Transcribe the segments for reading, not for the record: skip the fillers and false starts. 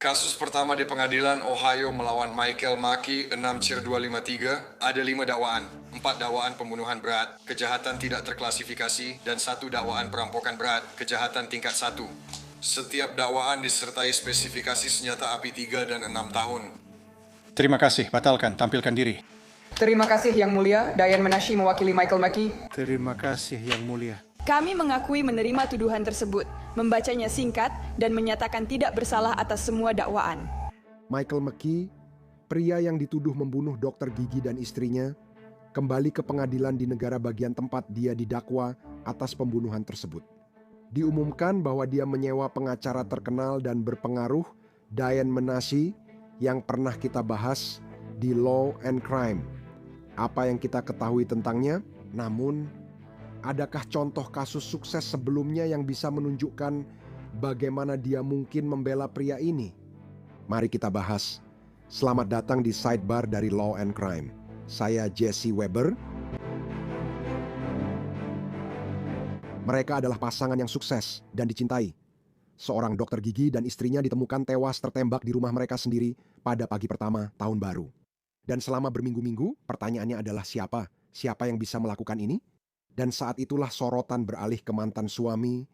Kasus pertama di pengadilan Ohio melawan Michael Maki 6-253 ada 5 dakwaan. 4 dakwaan pembunuhan berat, kejahatan tidak terklasifikasi, dan 1 dakwaan perampokan berat, kejahatan tingkat 1. Setiap dakwaan disertai spesifikasi senjata api 3 dan 6 tahun. Terima kasih, batalkan, tampilkan diri. Terima kasih Yang Mulia, Diane Menashe mewakili Michael Maki. Terima kasih Yang Mulia. Kami mengakui menerima tuduhan tersebut, membacanya singkat, dan menyatakan tidak bersalah atas semua dakwaan. Michael McKee, pria yang dituduh membunuh dokter gigi dan istrinya, kembali ke pengadilan di negara bagian tempat dia didakwa atas pembunuhan tersebut. Diumumkan bahwa dia menyewa pengacara terkenal dan berpengaruh, Diane Menashe, yang pernah kita bahas di Law and Crime. Apa yang kita ketahui tentangnya? Namun, adakah contoh kasus sukses sebelumnya yang bisa menunjukkan bagaimana dia mungkin membela pria ini? Mari kita bahas. Selamat datang di Sidebar dari Law and Crime. Saya Jesse Weber. Mereka adalah pasangan yang sukses dan dicintai. Seorang dokter gigi dan istrinya ditemukan tewas tertembak di rumah mereka sendiri pada pagi pertama tahun baru. Dan selama berminggu-minggu, pertanyaannya adalah siapa? Siapa yang bisa melakukan ini? Dan saat itulah sorotan beralih ke mantan suami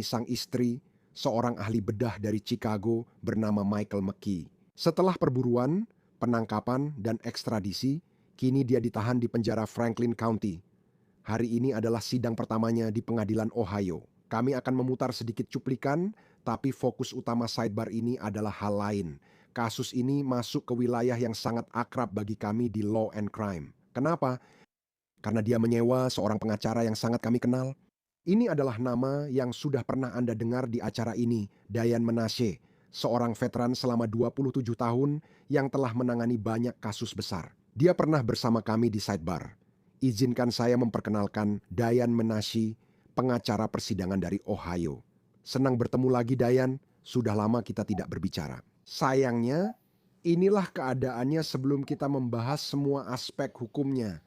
sang istri, seorang ahli bedah dari Chicago bernama Michael McKee. Setelah perburuan, penangkapan, dan ekstradisi, kini dia ditahan di penjara Franklin County. Hari ini adalah sidang pertamanya di pengadilan Ohio. Kami akan memutar sedikit cuplikan, tapi fokus utama sidebar ini adalah hal lain. Kasus ini masuk ke wilayah yang sangat akrab bagi kami di Law and Crime. Kenapa? Karena dia menyewa seorang pengacara yang sangat kami kenal. Ini adalah nama yang sudah pernah Anda dengar di acara ini, Diane Menashe, seorang veteran selama 27 tahun yang telah menangani banyak kasus besar. Dia pernah bersama kami di Sidebar. Izinkan saya memperkenalkan Diane Menashe, pengacara persidangan dari Ohio. Senang bertemu lagi Diane, sudah lama kita tidak berbicara. Sayangnya, inilah keadaannya sebelum kita membahas semua aspek hukumnya.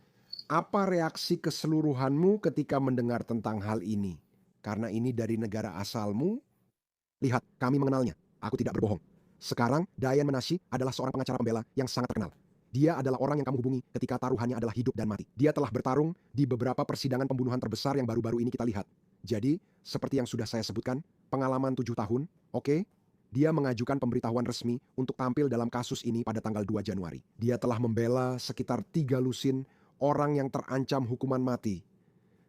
Apa reaksi keseluruhanmu ketika mendengar tentang hal ini? Karena ini dari negara asalmu? Lihat, kami mengenalnya. Aku tidak berbohong. Sekarang, Diane Menashe adalah seorang pengacara pembela yang sangat terkenal. Dia adalah orang yang kamu hubungi ketika taruhannya adalah hidup dan mati. Dia telah bertarung di beberapa persidangan pembunuhan terbesar yang baru-baru ini kita lihat. Jadi, seperti yang sudah saya sebutkan, pengalaman 7 tahun, oke? Dia mengajukan pemberitahuan resmi untuk tampil dalam kasus ini pada tanggal 2 Januari. Dia telah membela sekitar 3 lusin orang yang terancam hukuman mati,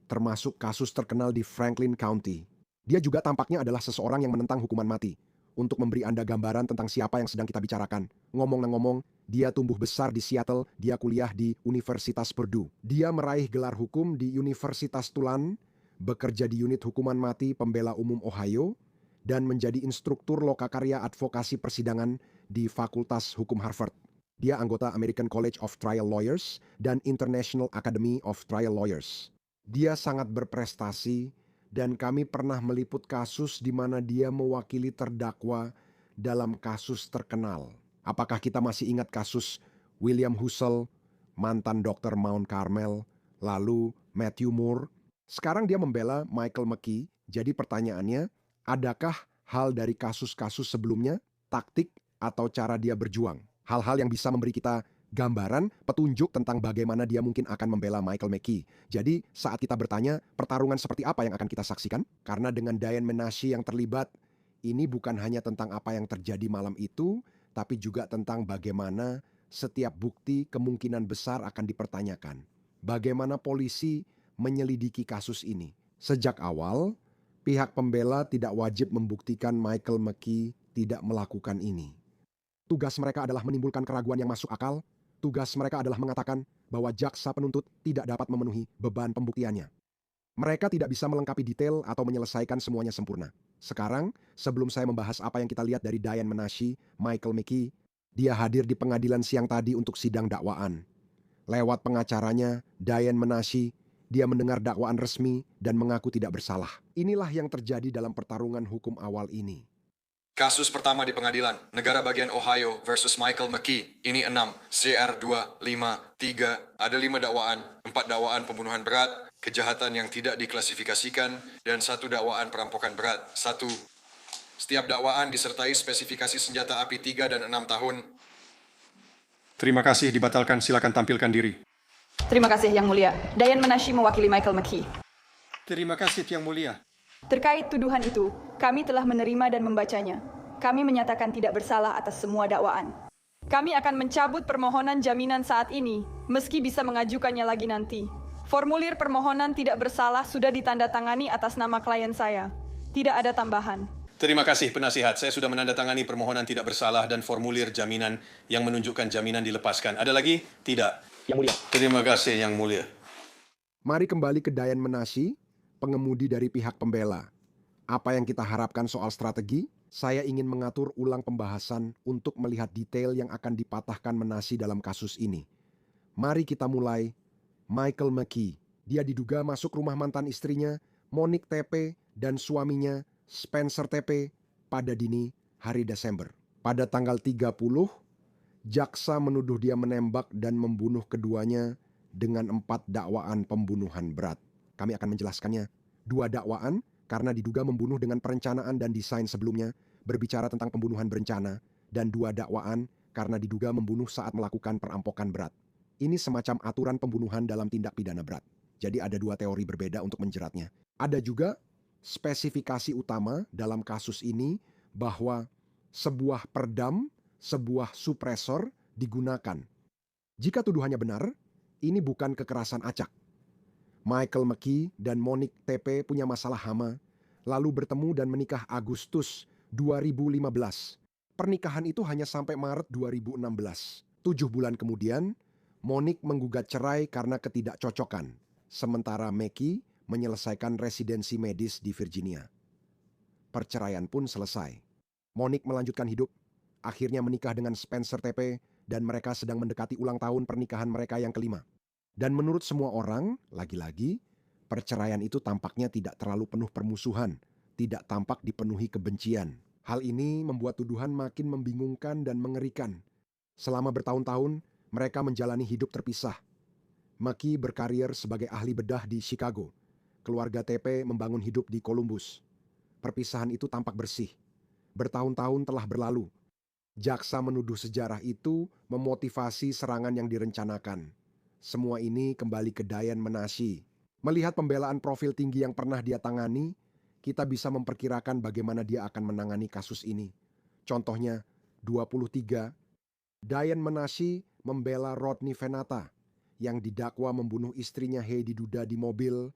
termasuk kasus terkenal di Franklin County. Dia juga tampaknya adalah seseorang yang menentang hukuman mati. Untuk memberi Anda gambaran tentang siapa yang sedang kita bicarakan. Ngomong-ngomong, dia tumbuh besar di Seattle, dia kuliah di Universitas Purdue. Dia meraih gelar hukum di Universitas Tulane, bekerja di unit hukuman mati pembela umum Ohio, dan menjadi instruktur lokakarya advokasi persidangan di Fakultas Hukum Harvard. Dia anggota American College of Trial Lawyers dan International Academy of Trial Lawyers. Dia sangat berprestasi dan kami pernah meliput kasus di mana dia mewakili terdakwa dalam kasus terkenal. Apakah kita masih ingat kasus William Hussel, mantan dokter Mount Carmel, lalu Matthew Moore? Sekarang dia membela Michael McKee. Jadi pertanyaannya, adakah hal dari kasus-kasus sebelumnya, taktik atau cara dia berjuang? Hal-hal yang bisa memberi kita gambaran, petunjuk tentang bagaimana dia mungkin akan membela Michael McKee. Jadi saat kita bertanya, pertarungan seperti apa yang akan kita saksikan? Karena dengan Diane Menashe yang terlibat, ini bukan hanya tentang apa yang terjadi malam itu, tapi juga tentang bagaimana setiap bukti kemungkinan besar akan dipertanyakan. Bagaimana polisi menyelidiki kasus ini. Sejak awal, pihak pembela tidak wajib membuktikan Michael McKee tidak melakukan ini. Tugas mereka adalah menimbulkan keraguan yang masuk akal. Tugas mereka adalah mengatakan bahwa jaksa penuntut tidak dapat memenuhi beban pembuktiannya. Mereka tidak bisa melengkapi detail atau menyelesaikan semuanya sempurna. Sekarang, sebelum saya membahas apa yang kita lihat dari Diane Menashe, Michael McKee, dia hadir di pengadilan siang tadi untuk sidang dakwaan. Lewat pengacaranya, Diane Menashe, dia mendengar dakwaan resmi dan mengaku tidak bersalah. Inilah yang terjadi dalam pertarungan hukum awal ini. Kasus pertama di pengadilan, negara bagian Ohio versus Michael McKee. Ini 6, CR 253. Ada 5 dakwaan, 4 dakwaan pembunuhan berat, kejahatan yang tidak diklasifikasikan, dan 1 dakwaan perampokan berat. 1. Setiap dakwaan disertai spesifikasi senjata api 3 dan 6 tahun. Terima kasih, dibatalkan. Silakan tampilkan diri. Terima kasih, Yang Mulia. Diane Menashe mewakili Michael McKee. Terima kasih, Yang Mulia. Terkait tuduhan itu, kami telah menerima dan membacanya. Kami menyatakan tidak bersalah atas semua dakwaan. Kami akan mencabut permohonan jaminan saat ini, meski bisa mengajukannya lagi nanti. Formulir permohonan tidak bersalah sudah ditandatangani atas nama klien saya. Tidak ada tambahan. Terima kasih, penasihat. Saya sudah menandatangani permohonan tidak bersalah dan formulir jaminan yang menunjukkan jaminan dilepaskan. Ada lagi? Tidak. Yang Mulia. Terima kasih, Yang Mulia. Mari kembali ke Diane Menashe, pengemudi dari pihak pembela. Apa yang kita harapkan soal strategi? Saya ingin mengatur ulang pembahasan untuk melihat detail yang akan dipatahkan Menashe dalam kasus ini. Mari kita mulai. Michael McKee. Dia diduga masuk rumah mantan istrinya, Monique TP, dan suaminya, Spencer TP, pada dini hari Desember. Pada tanggal 30, jaksa menuduh dia menembak dan membunuh keduanya dengan 4 dakwaan pembunuhan berat. Kami akan menjelaskannya. 2 dakwaan karena diduga membunuh dengan perencanaan dan desain sebelumnya, berbicara tentang pembunuhan berencana, dan 2 dakwaan karena diduga membunuh saat melakukan perampokan berat. Ini semacam aturan pembunuhan dalam tindak pidana berat. Jadi ada 2 teori berbeda untuk menjeratnya. Ada juga spesifikasi utama dalam kasus ini bahwa sebuah peredam, sebuah supresor digunakan. Jika tuduhannya benar, ini bukan kekerasan acak. Michael McKee dan Monique TP punya masalah hama, lalu bertemu dan menikah Agustus 2015. Pernikahan itu hanya sampai Maret 2016. 7 bulan kemudian, Monique menggugat cerai karena ketidakcocokan, sementara McKee menyelesaikan residensi medis di Virginia. Perceraian pun selesai. Monique melanjutkan hidup, akhirnya menikah dengan Spencer TP, dan mereka sedang mendekati ulang tahun pernikahan mereka yang kelima. Dan menurut semua orang, lagi-lagi, perceraian itu tampaknya tidak terlalu penuh permusuhan, tidak tampak dipenuhi kebencian. Hal ini membuat tuduhan makin membingungkan dan mengerikan. Selama bertahun-tahun, mereka menjalani hidup terpisah. McKee berkarir sebagai ahli bedah di Chicago. Keluarga TP membangun hidup di Columbus. Perpisahan itu tampak bersih. Bertahun-tahun telah berlalu. Jaksa menuduh sejarah itu memotivasi serangan yang direncanakan. Semua ini kembali ke Diane Menashe. Melihat pembelaan profil tinggi yang pernah dia tangani, kita bisa memperkirakan bagaimana dia akan menangani kasus ini. Contohnya, 23, Diane Menashe membela Rodney Venata yang didakwa membunuh istrinya Heidi Duda di mobil,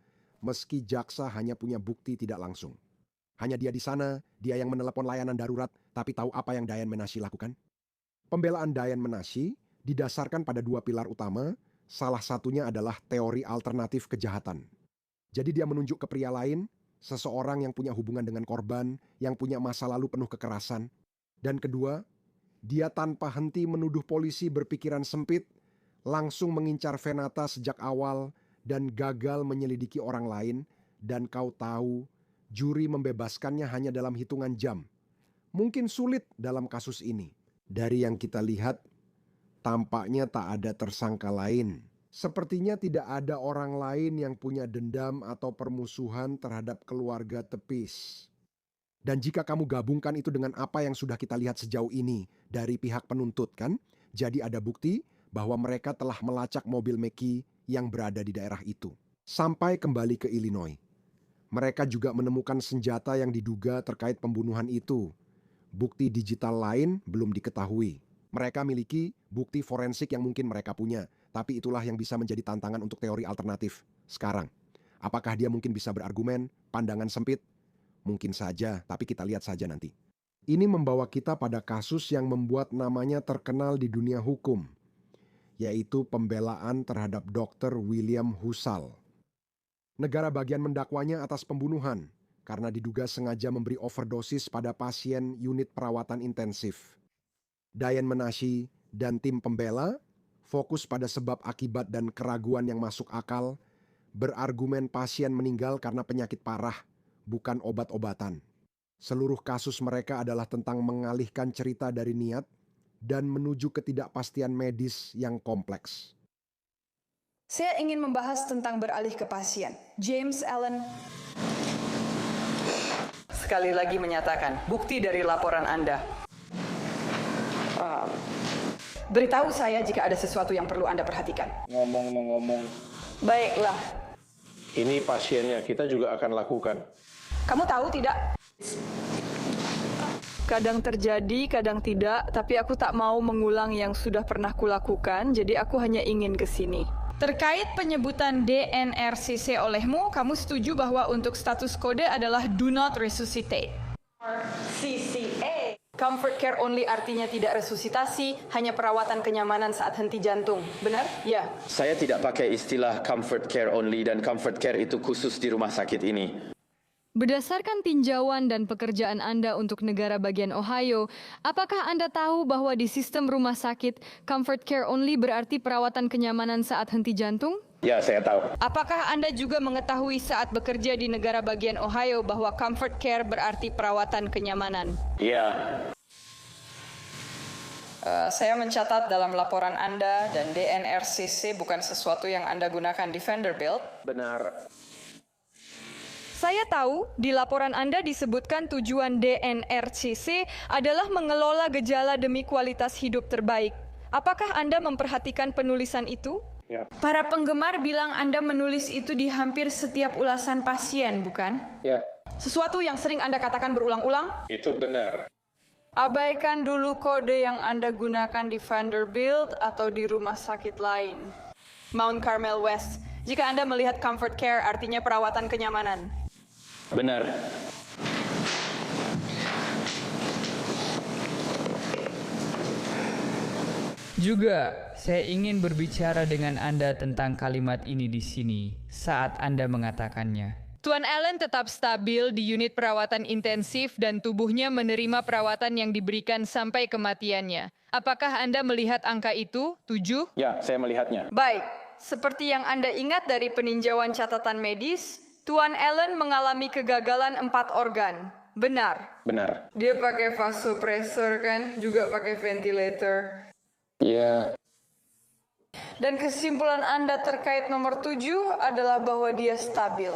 meski jaksa hanya punya bukti tidak langsung. Hanya dia di sana, dia yang menelepon layanan darurat, tapi tahu apa yang Diane Menashe lakukan? Pembelaan Diane Menashe didasarkan pada 2 pilar utama, salah satunya adalah teori alternatif kejahatan. Jadi dia menunjuk ke pria lain, seseorang yang punya hubungan dengan korban, yang punya masa lalu penuh kekerasan. Dan kedua, dia tanpa henti menuduh polisi berpikiran sempit, langsung mengincar Venata sejak awal, dan gagal menyelidiki orang lain, dan kau tahu, juri membebaskannya hanya dalam hitungan jam. Mungkin sulit dalam kasus ini. Dari yang kita lihat, tampaknya tak ada tersangka lain. Sepertinya tidak ada orang lain yang punya dendam atau permusuhan terhadap keluarga Tepis. Dan jika kamu gabungkan itu dengan apa yang sudah kita lihat sejauh ini dari pihak penuntut kan, jadi ada bukti bahwa mereka telah melacak mobil McKee yang berada di daerah itu. Sampai kembali ke Illinois. Mereka juga menemukan senjata yang diduga terkait pembunuhan itu. Bukti digital lain belum diketahui. Mereka miliki bukti forensik yang mungkin mereka punya, tapi itulah yang bisa menjadi tantangan untuk teori alternatif. Sekarang, apakah dia mungkin bisa berargumen, pandangan sempit? Mungkin saja, tapi kita lihat saja nanti. Ini membawa kita pada kasus yang membuat namanya terkenal di dunia hukum, yaitu pembelaan terhadap Dr. William Husal. Negara bagian mendakwanya atas pembunuhan karena diduga sengaja memberi overdosis pada pasien unit perawatan intensif. Diane Menashe dan tim pembela fokus pada sebab akibat dan keraguan yang masuk akal, berargumen pasien meninggal karena penyakit parah, bukan obat-obatan. Seluruh kasus mereka adalah tentang mengalihkan cerita dari niat dan menuju ketidakpastian medis yang kompleks. Saya ingin membahas tentang beralih ke pasien. James Allen. sekali lagi menyatakan bukti dari laporan Anda. Beritahu saya jika ada sesuatu yang perlu Anda perhatikan. Ngomong-ngomong, Baiklah. ini pasiennya kita juga akan lakukan. Kamu tahu tidak? Kadang terjadi, kadang tidak, tapi aku tak mau mengulang yang sudah pernah kulakukan, jadi aku hanya ingin ke sini. Terkait penyebutan DNRCC olehmu, kamu setuju bahwa untuk status kode adalah do not resuscitate. CCA. Comfort care only artinya tidak resusitasi, hanya perawatan kenyamanan saat henti jantung. Benar? Ya. Saya tidak pakai istilah comfort care only dan comfort care itu khusus di rumah sakit ini. Berdasarkan tinjauan dan pekerjaan Anda untuk negara bagian Ohio, apakah Anda tahu bahwa di sistem rumah sakit, comfort care only berarti perawatan kenyamanan saat henti jantung? Ya, saya tahu. Apakah Anda juga mengetahui saat bekerja di negara bagian Ohio bahwa comfort care berarti perawatan kenyamanan? Ya, Saya mencatat dalam laporan Anda dan DNRCC bukan sesuatu yang Anda gunakan di Vanderbilt. Benar. Saya tahu di laporan Anda disebutkan tujuan DNRCC adalah mengelola gejala demi kualitas hidup terbaik. Apakah Anda memperhatikan penulisan itu? Ya. Para penggemar bilang Anda menulis itu di hampir setiap ulasan pasien, bukan? Ya, Sesuatu yang sering Anda katakan berulang-ulang? itu benar. Abaikan dulu kode yang Anda gunakan di Vanderbilt atau di rumah sakit lain. Mount Carmel West. Jika Anda melihat comfort care artinya perawatan kenyamanan. benar. Juga, saya ingin berbicara dengan Anda tentang kalimat ini di sini saat Anda mengatakannya. Tuan Allen tetap stabil di unit perawatan intensif dan tubuhnya menerima perawatan yang diberikan sampai kematiannya. Apakah Anda melihat angka itu? 7? Ya, saya melihatnya. Baik, seperti yang Anda ingat dari peninjauan catatan medis, Tuan Allen mengalami kegagalan 4 organ. Benar. Benar. Dia pakai vasopressor kan, juga pakai ventilator. Ya, Dan kesimpulan Anda terkait nomor 7 adalah bahwa dia stabil.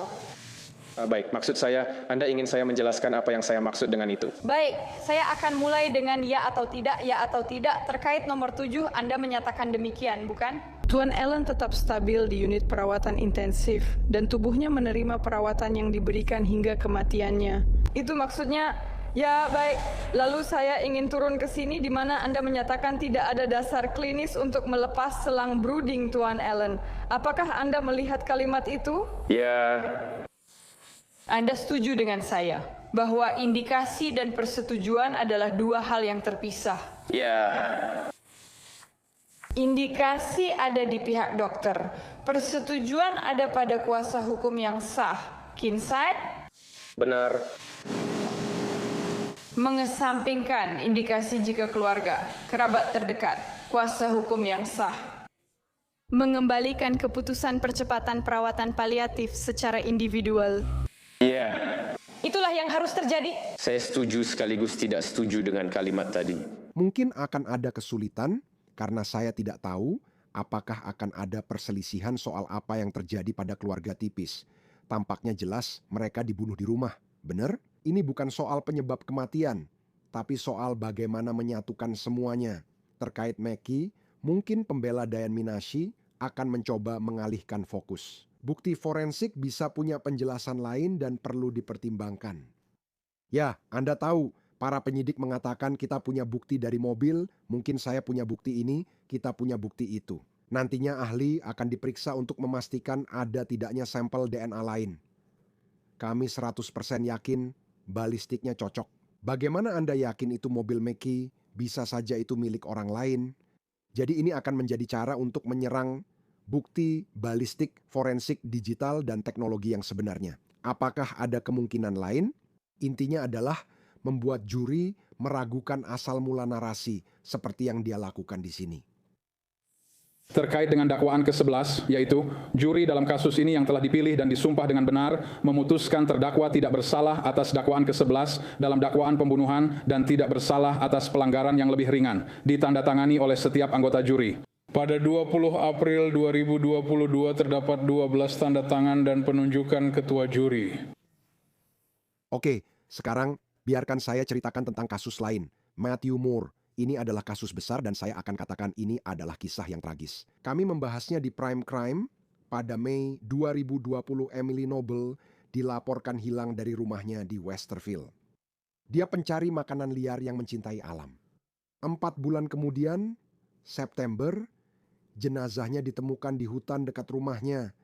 baik. Maksud saya, Anda ingin saya menjelaskan apa yang saya maksud dengan itu. Baik, saya akan mulai dengan ya atau tidak. Terkait nomor 7, Anda menyatakan demikian, bukan? Tuan Allen tetap stabil di unit perawatan intensif dan tubuhnya menerima perawatan yang diberikan hingga kematiannya. Itu maksudnya, ya baik. Lalu saya ingin turun ke sini di mana Anda menyatakan tidak ada dasar klinis untuk melepas selang brooding, Tuan Allen. Apakah Anda melihat kalimat itu? Ya, Anda setuju dengan saya bahwa indikasi dan persetujuan adalah dua hal yang terpisah. ya, Indikasi ada di pihak dokter, persetujuan ada pada kuasa hukum yang sah. Kinsight Benar. mengesampingkan indikasi jika keluarga, kerabat terdekat, kuasa hukum yang sah. Mengembalikan keputusan percepatan perawatan paliatif secara individual. ya. Itulah yang harus terjadi. Saya setuju sekaligus tidak setuju dengan kalimat tadi. Mungkin akan ada kesulitan karena saya tidak tahu apakah akan ada perselisihan soal apa yang terjadi pada keluarga tipis. Tampaknya jelas mereka dibunuh di rumah. Benar? Ini bukan soal penyebab kematian, tapi soal bagaimana menyatukan semuanya. Terkait Mackie, mungkin pembela Diane Minashi akan mencoba mengalihkan fokus. Bukti forensik bisa punya penjelasan lain dan perlu dipertimbangkan. Ya, Anda tahu, para penyidik mengatakan kita punya bukti dari mobil, mungkin saya punya bukti ini, kita punya bukti itu. Nantinya ahli akan diperiksa untuk memastikan ada tidaknya sampel DNA lain. Kami 100% yakin balistiknya cocok. Bagaimana Anda yakin itu mobil Mackie, bisa saja itu milik orang lain? Jadi ini akan menjadi cara untuk menyerang bukti balistik, forensik, digital, dan teknologi yang sebenarnya. Apakah ada kemungkinan lain? Intinya adalah membuat juri meragukan asal mula narasi seperti yang dia lakukan di sini. Terkait dengan dakwaan ke-11, yaitu juri dalam kasus ini yang telah dipilih dan disumpah dengan benar memutuskan terdakwa tidak bersalah atas dakwaan ke-11 dalam dakwaan pembunuhan dan tidak bersalah atas pelanggaran yang lebih ringan, ditandatangani oleh setiap anggota juri. Pada 20 April 2022 terdapat 12 tanda tangan dan penunjukan ketua juri. Oke, Sekarang, biarkan saya ceritakan tentang kasus lain. Matthew Moore. Ini adalah kasus besar dan saya akan katakan ini adalah kisah yang tragis. Kami membahasnya di Prime Crime. Pada Mei 2020, Emily Noble dilaporkan hilang dari rumahnya di Westerville. Dia pencari makanan liar yang mencintai alam. 4 bulan kemudian, September, jenazahnya ditemukan di hutan dekat rumahnya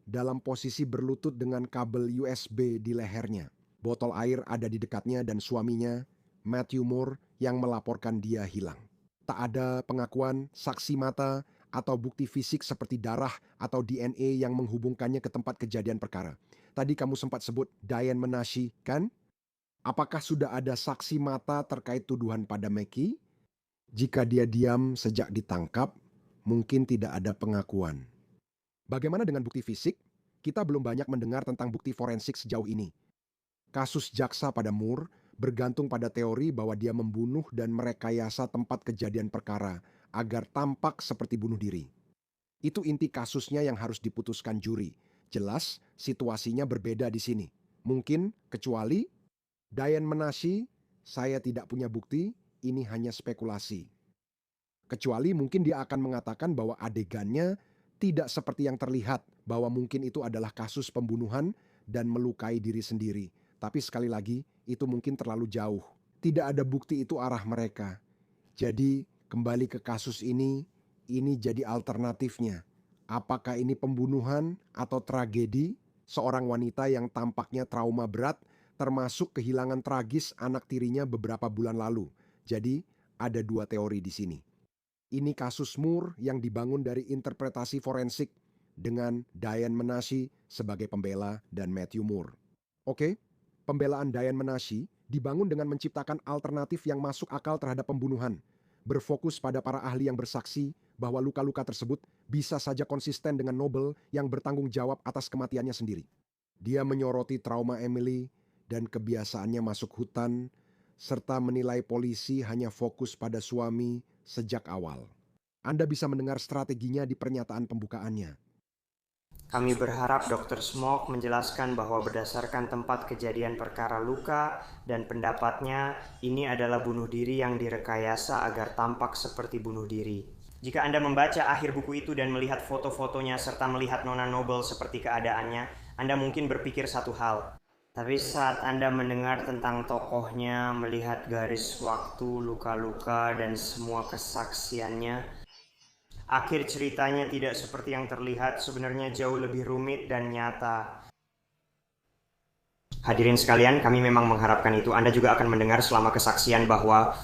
dalam posisi berlutut dengan kabel USB di lehernya. Botol air ada di dekatnya dan suaminya, Matthew Moore, yang melaporkan dia hilang. Tak ada pengakuan, saksi mata, atau bukti fisik seperti darah atau DNA yang menghubungkannya ke tempat kejadian perkara. Tadi kamu sempat sebut Diane Menashe, kan? Apakah sudah ada saksi mata terkait tuduhan pada Mackie? Jika dia diam sejak ditangkap, mungkin tidak ada pengakuan. Bagaimana dengan bukti fisik? Kita belum banyak mendengar tentang bukti forensik sejauh ini. Kasus jaksa pada Moore bergantung pada teori bahwa dia membunuh dan merekayasa tempat kejadian perkara agar tampak seperti bunuh diri. Itu inti kasusnya yang harus diputuskan juri. Jelas, situasinya berbeda di sini. Mungkin, kecuali Diane Menashe, saya tidak punya bukti, ini hanya spekulasi. Kecuali mungkin dia akan mengatakan bahwa adegannya tidak seperti yang terlihat, bahwa mungkin itu adalah kasus pembunuhan dan melukai diri sendiri. Tapi sekali lagi, itu mungkin terlalu jauh. Tidak ada bukti itu arah mereka. Jadi, kembali ke kasus ini jadi alternatifnya. Apakah ini pembunuhan atau tragedi? Seorang wanita yang tampaknya trauma berat, termasuk kehilangan tragis anak tirinya beberapa bulan lalu. Jadi, ada 2 teori di sini. Ini kasus Moore yang dibangun dari interpretasi forensik dengan Diane Menashe sebagai pembela dan Matthew Moore. Oke, pembelaan Diane Menashe dibangun dengan menciptakan alternatif yang masuk akal terhadap pembunuhan, berfokus pada para ahli yang bersaksi bahwa luka-luka tersebut bisa saja konsisten dengan Noble yang bertanggung jawab atas kematiannya sendiri. Dia menyoroti trauma Emily dan kebiasaannya masuk hutan, serta menilai polisi hanya fokus pada suami sejak awal. Anda bisa mendengar strateginya di pernyataan pembukaannya. Kami berharap Dr. Smoke menjelaskan bahwa berdasarkan tempat kejadian perkara luka dan pendapatnya, ini adalah bunuh diri yang direkayasa agar tampak seperti bunuh diri. Jika Anda membaca akhir buku itu dan melihat foto-fotonya serta melihat Nona Noble seperti keadaannya, Anda mungkin berpikir satu hal. Tapi saat Anda mendengar tentang tokohnya, melihat garis waktu, luka-luka, dan semua kesaksiannya, akhir ceritanya tidak seperti yang terlihat, sebenarnya jauh lebih rumit dan nyata. Hadirin sekalian, kami memang mengharapkan itu. Anda juga akan mendengar selama kesaksian bahwa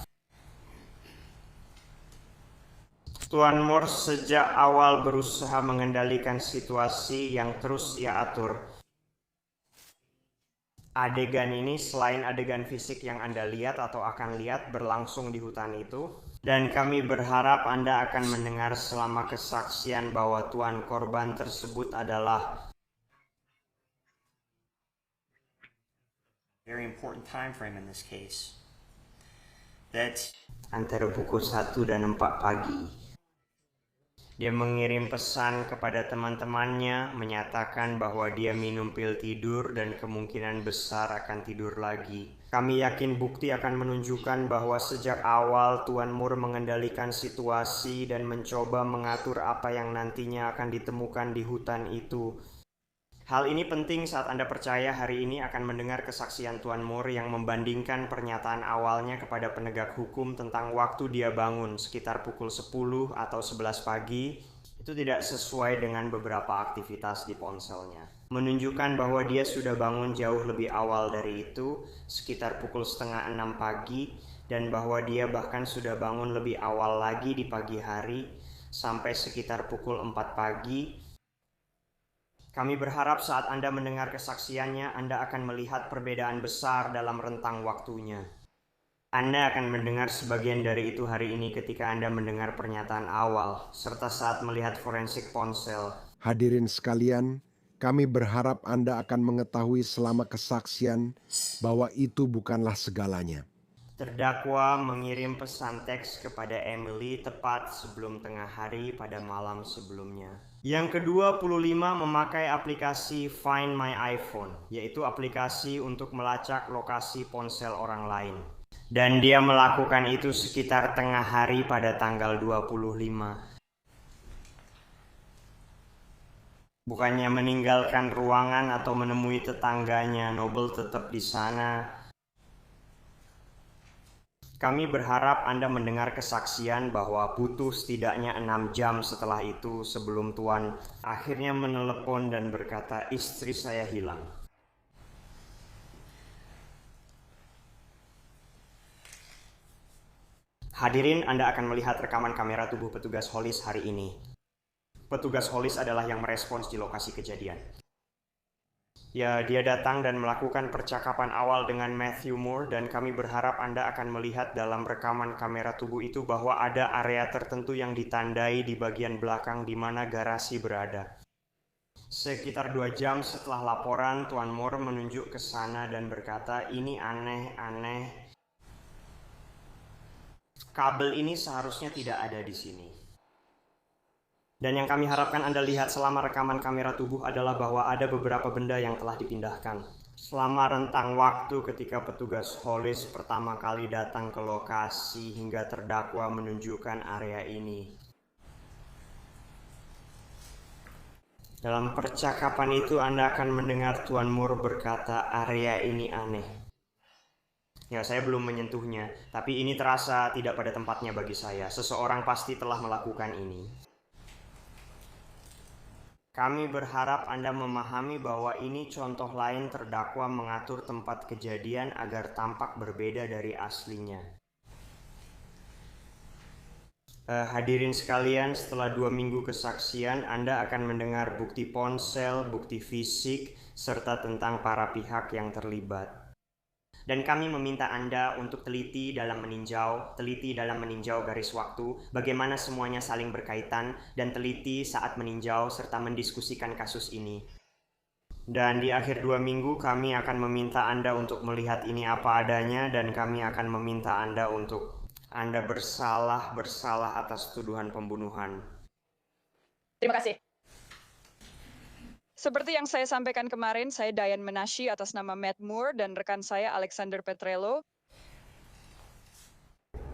Tuan Moore sejak awal berusaha mengendalikan situasi yang terus ia atur. Adegan ini selain adegan fisik yang Anda lihat atau akan lihat berlangsung di hutan itu, dan kami berharap Anda akan mendengar selama kesaksian bahwa tuan korban tersebut adalah very important time frame in this case. That's antara pukul 1 dan 4 pagi. Dia mengirim pesan kepada teman-temannya menyatakan bahwa dia minum pil tidur dan kemungkinan besar akan tidur lagi. Kami yakin bukti akan menunjukkan bahwa sejak awal Tuan Moore mengendalikan situasi dan mencoba mengatur apa yang nantinya akan ditemukan di hutan itu. Hal ini penting saat Anda percaya hari ini akan mendengar kesaksian Tuan Moore yang membandingkan pernyataan awalnya kepada penegak hukum tentang waktu dia bangun sekitar pukul 10 atau 11 pagi. Itu tidak sesuai dengan beberapa aktivitas di ponselnya. Menunjukkan bahwa dia sudah bangun jauh lebih awal dari itu, sekitar pukul 5:30 pagi, dan bahwa dia bahkan sudah bangun lebih awal lagi di pagi hari, sampai sekitar pukul 4 pagi. Kami berharap saat Anda mendengar kesaksiannya, Anda akan melihat perbedaan besar dalam rentang waktunya. Anda akan mendengar sebagian dari itu hari ini ketika Anda mendengar pernyataan awal, serta saat melihat forensik ponsel. Hadirin sekalian, kami berharap Anda akan mengetahui selama kesaksian bahwa itu bukanlah segalanya. Terdakwa mengirim pesan teks kepada Emily tepat sebelum tengah hari pada malam sebelumnya. Yang ke-25 memakai aplikasi Find My iPhone, yaitu aplikasi untuk melacak lokasi ponsel orang lain. Dan dia melakukan itu sekitar tengah hari pada tanggal 25. Bukannya meninggalkan ruangan atau menemui tetangganya, Noble tetap di sana. Kami berharap Anda mendengar kesaksian bahwa butuh setidaknya 6 jam setelah itu sebelum Tuan akhirnya menelepon dan berkata, "Istri saya hilang." Hadirin, Anda akan melihat rekaman kamera tubuh petugas Hollis hari ini. Petugas Hollis adalah yang merespons di lokasi kejadian. Ya, dia datang dan melakukan percakapan awal dengan Matthew Moore dan kami berharap Anda akan melihat dalam rekaman kamera tubuh itu bahwa ada area tertentu yang ditandai di bagian belakang di mana garasi berada. Sekitar 2 jam setelah laporan, Tuan Moore menunjuk ke sana dan berkata, "Ini aneh-aneh. Kabel ini seharusnya tidak ada di sini." Dan yang kami harapkan Anda lihat selama rekaman kamera tubuh adalah bahwa ada beberapa benda yang telah dipindahkan. Selama rentang waktu ketika petugas Hollis pertama kali datang ke lokasi hingga terdakwa menunjukkan area ini. Dalam percakapan itu Anda akan mendengar Tuan Moore berkata, "Area ini aneh." Ya, saya belum menyentuhnya, tapi ini terasa tidak pada tempatnya bagi saya. Seseorang pasti telah melakukan ini. Kami berharap Anda memahami bahwa ini contoh lain terdakwa mengatur tempat kejadian agar tampak berbeda dari aslinya. Hadirin sekalian, setelah 2 minggu kesaksian, Anda akan mendengar bukti ponsel, bukti fisik, serta tentang para pihak yang terlibat. Dan kami meminta Anda untuk teliti dalam meninjau garis waktu, bagaimana semuanya saling berkaitan, dan teliti saat meninjau serta mendiskusikan kasus ini. Dan di akhir 2 minggu kami akan meminta Anda untuk melihat ini apa adanya, dan kami akan meminta Anda untuk bersalah atas tuduhan pembunuhan. Terima kasih. Seperti yang saya sampaikan kemarin, saya Diane Menashe atas nama Matt Moore dan rekan saya Alexander Petrello.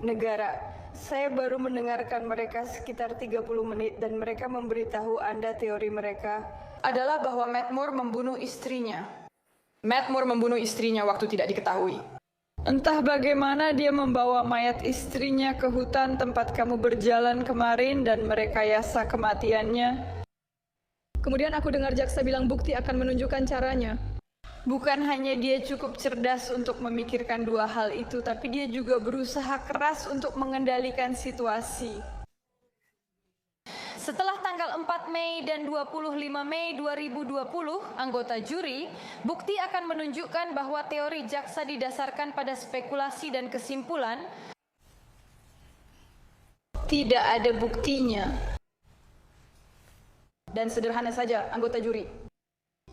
Negara, saya baru mendengarkan mereka sekitar 30 menit dan mereka memberitahu Anda teori mereka adalah bahwa Matt Moore membunuh istrinya. Matt Moore membunuh istrinya waktu tidak diketahui. Entah bagaimana dia membawa mayat istrinya ke hutan tempat kamu berjalan kemarin dan merekayasa kematiannya. Kemudian aku dengar jaksa bilang bukti akan menunjukkan caranya. Bukan hanya dia cukup cerdas untuk memikirkan 2 hal itu, tapi dia juga berusaha keras untuk mengendalikan situasi. Setelah tanggal 4 Mei dan 25 Mei 2020, anggota juri, bukti akan menunjukkan bahwa teori jaksa didasarkan pada spekulasi dan kesimpulan. Tidak ada buktinya. Dan sederhana saja, anggota juri.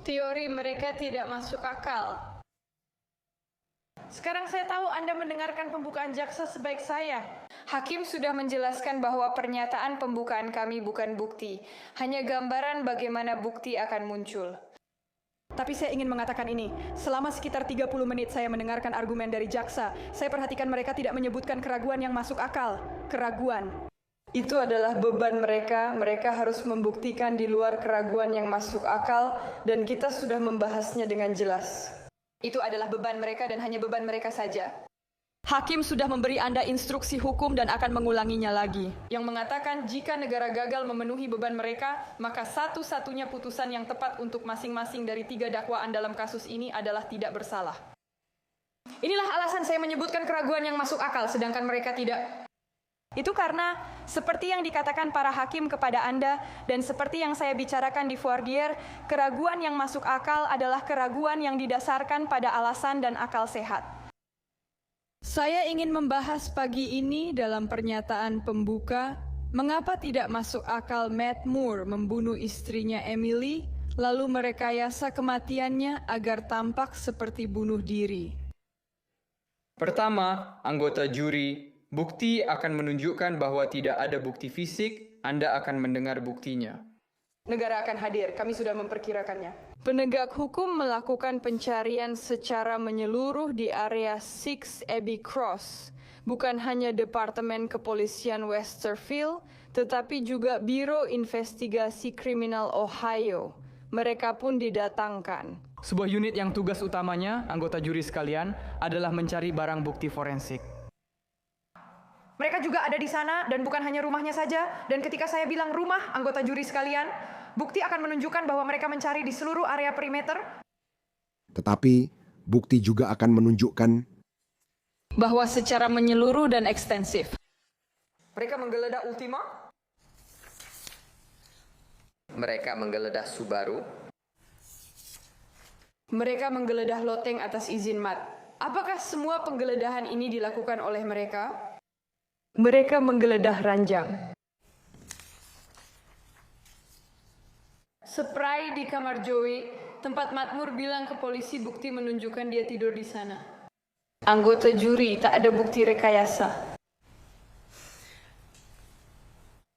Teori mereka tidak masuk akal. Sekarang saya tahu Anda mendengarkan pembukaan jaksa sebaik saya. Hakim sudah menjelaskan bahwa pernyataan pembukaan kami bukan bukti, hanya gambaran bagaimana bukti akan muncul. Tapi saya ingin mengatakan ini, selama sekitar 30 menit saya mendengarkan argumen dari jaksa, saya perhatikan mereka tidak menyebutkan keraguan yang masuk akal. Keraguan. Itu adalah beban mereka. Mereka harus membuktikan di luar keraguan yang masuk akal, dan kita sudah membahasnya dengan jelas. Itu adalah beban mereka dan hanya beban mereka saja. Hakim sudah memberi Anda instruksi hukum dan akan mengulanginya lagi. Yang mengatakan jika negara gagal memenuhi beban mereka, maka satu-satunya putusan yang tepat untuk masing-masing dari 3 dakwaan dalam kasus ini adalah tidak bersalah. Inilah alasan saya menyebutkan keraguan yang masuk akal, sedangkan mereka tidak. Itu karena seperti yang dikatakan para hakim kepada Anda dan seperti yang saya bicarakan di voir dire, keraguan yang masuk akal adalah keraguan yang didasarkan pada alasan dan akal sehat. Saya ingin membahas pagi ini dalam pernyataan pembuka, mengapa tidak masuk akal Matt Moore membunuh istrinya Emily, lalu merekayasa kematiannya agar tampak seperti bunuh diri. Pertama, anggota juri, bukti akan menunjukkan bahwa tidak ada bukti fisik, Anda akan mendengar buktinya. Negara akan hadir, kami sudah memperkirakannya. Penegak hukum melakukan pencarian secara menyeluruh di area 6 Abbey Cross. Bukan hanya Departemen Kepolisian Westerville, tetapi juga Biro Investigasi Kriminal Ohio. Mereka pun didatangkan. Sebuah unit yang tugas utamanya, anggota juri sekalian, adalah mencari barang bukti forensik. Mereka juga ada di sana dan bukan hanya rumahnya saja. Dan ketika saya bilang rumah, anggota juri sekalian, bukti akan menunjukkan bahwa mereka mencari di seluruh area perimeter. Tetapi bukti juga akan menunjukkan bahwa secara menyeluruh dan ekstensif. Mereka menggeledah Ultima. Mereka menggeledah Subaru. Mereka menggeledah loteng atas izin MAT. Apakah semua penggeledahan ini dilakukan oleh mereka? Mereka menggeledah ranjang. Spray di kamar Joey, tempat Matmur bilang ke polisi bukti menunjukkan dia tidur di sana. Anggota juri, tak ada bukti rekayasa.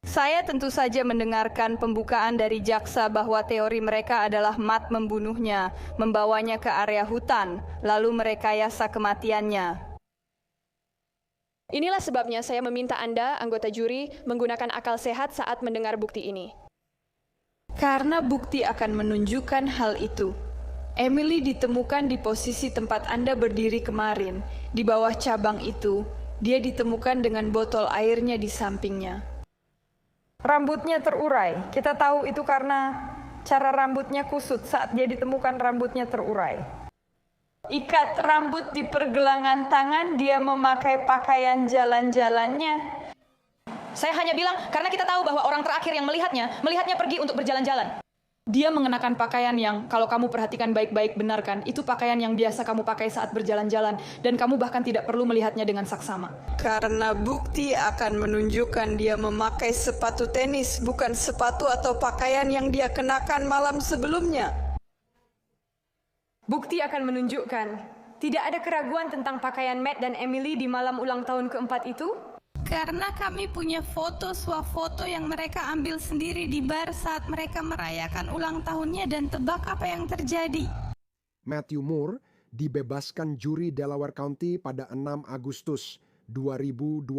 Saya tentu saja mendengarkan pembukaan dari jaksa bahwa teori mereka adalah Matt membunuhnya, membawanya ke area hutan, lalu merekayasa kematiannya. Inilah sebabnya saya meminta Anda, anggota juri, menggunakan akal sehat saat mendengar bukti ini. Karena bukti akan menunjukkan hal itu. Emily ditemukan di posisi tempat Anda berdiri kemarin. Di bawah cabang itu, dia ditemukan dengan botol airnya di sampingnya. Rambutnya terurai. Kita tahu itu karena cara rambutnya kusut. Saat dia ditemukan, rambutnya terurai. Ikat rambut di pergelangan tangan, dia memakai pakaian jalan-jalannya. Saya hanya bilang, karena kita tahu bahwa orang terakhir yang melihatnya pergi untuk berjalan-jalan. Dia mengenakan pakaian yang, kalau kamu perhatikan baik-baik, benar kan? Itu pakaian yang biasa kamu pakai saat berjalan-jalan, dan kamu bahkan tidak perlu melihatnya dengan saksama. Karena bukti akan menunjukkan dia memakai sepatu tenis, bukan sepatu atau pakaian yang dia kenakan malam sebelumnya. Bukti akan menunjukkan, tidak ada keraguan tentang pakaian Matt dan Emily di malam ulang tahun keempat itu? Karena kami punya foto swafoto yang mereka ambil sendiri di bar saat mereka merayakan ulang tahunnya, dan tebak apa yang terjadi. Matthew Moore dibebaskan juri Delaware County pada 6 Agustus 2022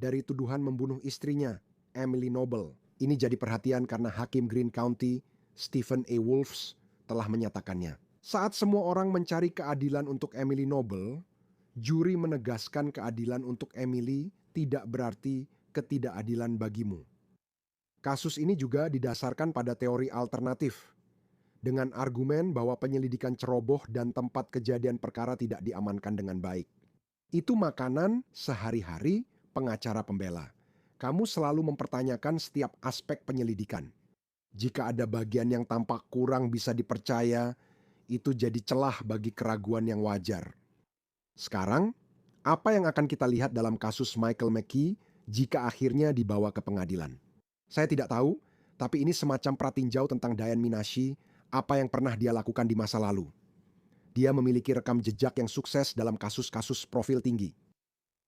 dari tuduhan membunuh istrinya, Emily Noble. Ini jadi perhatian karena Hakim Greene County, Stephen A. Wolfs, telah menyatakannya. Saat semua orang mencari keadilan untuk Emily Noble, juri menegaskan keadilan untuk Emily tidak berarti ketidakadilan bagimu. Kasus ini juga didasarkan pada teori alternatif, dengan argumen bahwa penyelidikan ceroboh dan tempat kejadian perkara tidak diamankan dengan baik. Itu makanan sehari-hari pengacara pembela. Kamu selalu mempertanyakan setiap aspek penyelidikan. Jika ada bagian yang tampak kurang bisa dipercaya, itu jadi celah bagi keraguan yang wajar. Sekarang, apa yang akan kita lihat dalam kasus Michael McKee jika akhirnya dibawa ke pengadilan? Saya tidak tahu, tapi ini semacam pratinjau tentang Diane Minashi, apa yang pernah dia lakukan di masa lalu. Dia memiliki rekam jejak yang sukses dalam kasus-kasus profil tinggi.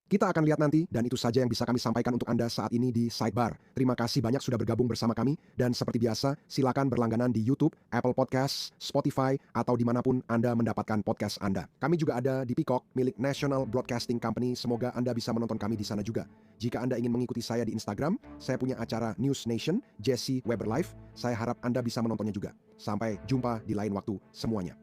Kita akan lihat nanti, dan itu saja yang bisa kami sampaikan untuk Anda saat ini di Sidebar. Terima kasih banyak sudah bergabung bersama kami, dan seperti biasa, silakan berlangganan di YouTube, Apple Podcasts, Spotify, atau dimanapun Anda mendapatkan podcast Anda. Kami juga ada di Peacock, milik National Broadcasting Company. Semoga Anda bisa menonton kami di sana juga. Jika Anda ingin mengikuti saya di Instagram, saya punya acara News Nation, Jesse Weber Live. Saya harap Anda bisa menontonnya juga. Sampai jumpa di lain waktu semuanya.